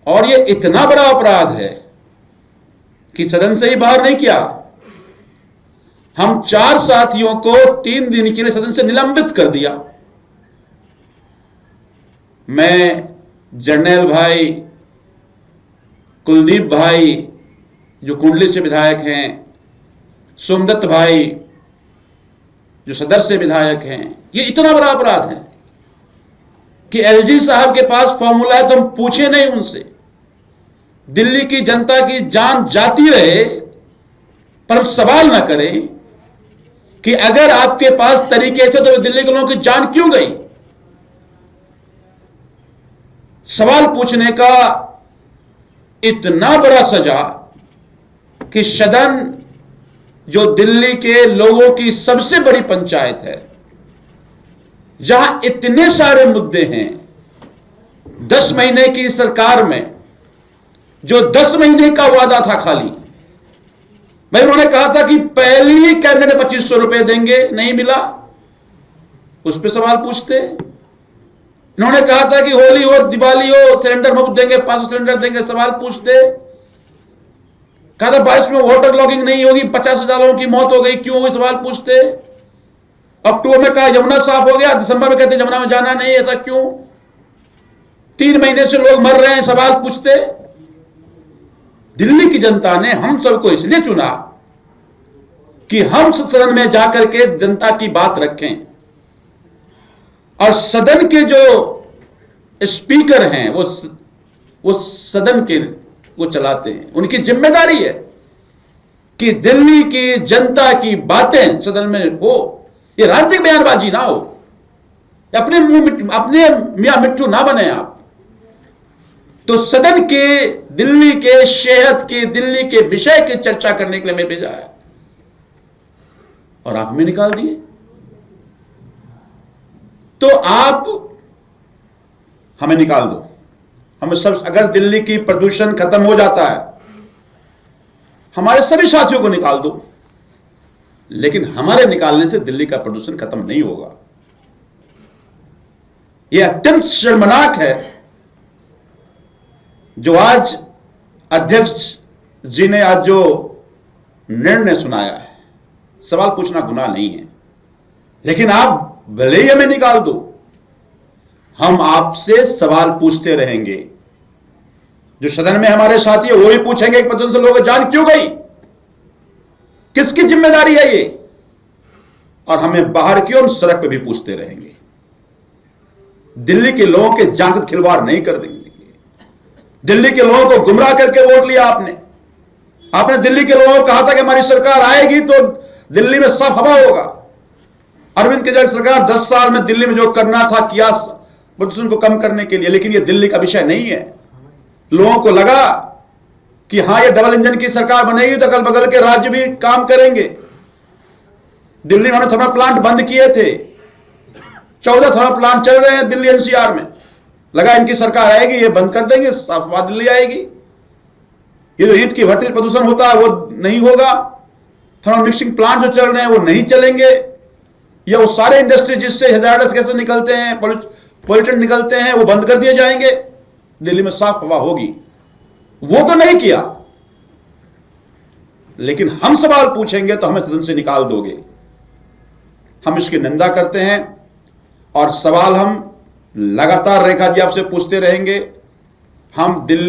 और ये इतना बड़ा अपराध है कि सदन से ही बाहर नहीं किया। हम 4 साथियों को 3 दिन के लिए सदन से निलंबित कर दिया। मैं, जर्नैल भाई, कुलदीप भाई जो कुंडली से विधायक हैं, सोमदत्त भाई जो सदर से विधायक हैं, ये इतना बड़ा अपराध है कि एलजी साहब के पास फॉर्मूला है तो हम पूछे नहीं उनसे। दिल्ली की जनता की जान जाती रहे पर हम सवाल ना करें कि अगर आपके पास तरीके थे तो दिल्ली के लोगों की जान क्यों गई। सवाल पूछने का इतना बड़ा सजा कि सदन जो दिल्ली के लोगों की सबसे बड़ी पंचायत है, जहां इतने सारे मुद्दे हैं, 10 महीने की सरकार में जो 10 महीने का वादा था खाली, भाई उन्होंने कहा था कि पहली ही कैबिनेट में 2500 रुपए देंगे, नहीं मिला, उस पर सवाल पूछते। इन्होंने कहा था कि होली हो दिवाली हो सिलेंडर मुफ्त देंगे, 500 सिलेंडर देंगे, सवाल पूछते। कहा था 22 में वाटर लॉगिंग नहीं होगी, 50,000 लोगों की मौत हो गई, क्यों हुई, सवाल पूछते। अक्टूबर में कहा यमुना साफ हो गया, दिसंबर में कहते यमुना में जाना नहीं, ऐसा क्यों। 3 महीने से लोग मर रहे हैं, सवाल पूछते। दिल्ली की जनता ने हम सबको इसलिए चुना कि हम सदन में जाकर के जनता की बात रखें, और सदन के जो स्पीकर हैं वो सदन के वो चलाते हैं, उनकी जिम्मेदारी है कि दिल्ली की जनता की बातें सदन में हो। ये राजनीतिक बयानबाजी ना हो, अपने मियां मिट्टू ना बने आप। तो सदन के दिल्ली के सेहत के दिल्ली के विषय की चर्चा करने के लिए मैं भेजा है और आप हमें निकाल दिए। तो आप हमें निकाल दो, हमें सब, अगर दिल्ली की प्रदूषण खत्म हो जाता है हमारे सभी साथियों को निकाल दो, लेकिन हमारे निकालने से दिल्ली का प्रदूषण खत्म नहीं होगा। यह अत्यंत शर्मनाक है जो आज अध्यक्ष जी ने आज जो निर्णय सुनाया है। सवाल पूछना गुनाह नहीं है, लेकिन आप भले ही हमें निकाल दो, हम आपसे सवाल पूछते रहेंगे। जो सदन में हमारे साथी है वो ही पूछेंगे कि 55 लोगों की जान क्यों गई, किसकी जिम्मेदारी है ये। और हमें बाहर की हम सड़क पे भी पूछते रहेंगे। दिल्ली के लोगों के जान का खिलवाड़ नहीं कर देंगे। दिल्ली के लोगों को गुमराह करके वोट लिया आपने दिल्ली के लोगों को कहा था कि हमारी सरकार आएगी तो दिल्ली में साफ हवा होगा। अरविंद केजरीवाल सरकार 10 साल में दिल्ली में जो करना था किया प्रदूषण को कम करने के लिए, लेकिन ये दिल्ली का विषय नहीं है। लोगों को लगा कि हां ये डबल इंजन की सरकार बनेगी तो अगल बगल के राज्य भी काम करेंगे। दिल्ली में थर्मल प्लांट बंद किए थे, 14 थर्मल प्लांट चल रहे हैं दिल्ली एनसीआर में। लगा इनकी सरकार आएगी ये बंद कर देंगे, साफ हवा दिल्ली आएगी, ये जो ईंट की भट्टी प्रदूषण होता है वो नहीं होगा, थर्मल मिक्सिंग प्लांट जो चल रहे हैं वो नहीं चलेंगे, या वो सारे इंडस्ट्री जिससे हैजार्डस गैसेस निकलते हैं, पॉल्यूटेंट निकलते हैं, वो बंद कर दिए जाएंगे, दिल्ली में साफ हवा होगी। वो तो नहीं किया, लेकिन हम सवाल पूछेंगे तो हमें सदन से निकाल दोगे। हम इसकी निंदा करते हैं और सवाल हम लगातार रेखा जी आपसे पूछते रहेंगे। हम दिल्ली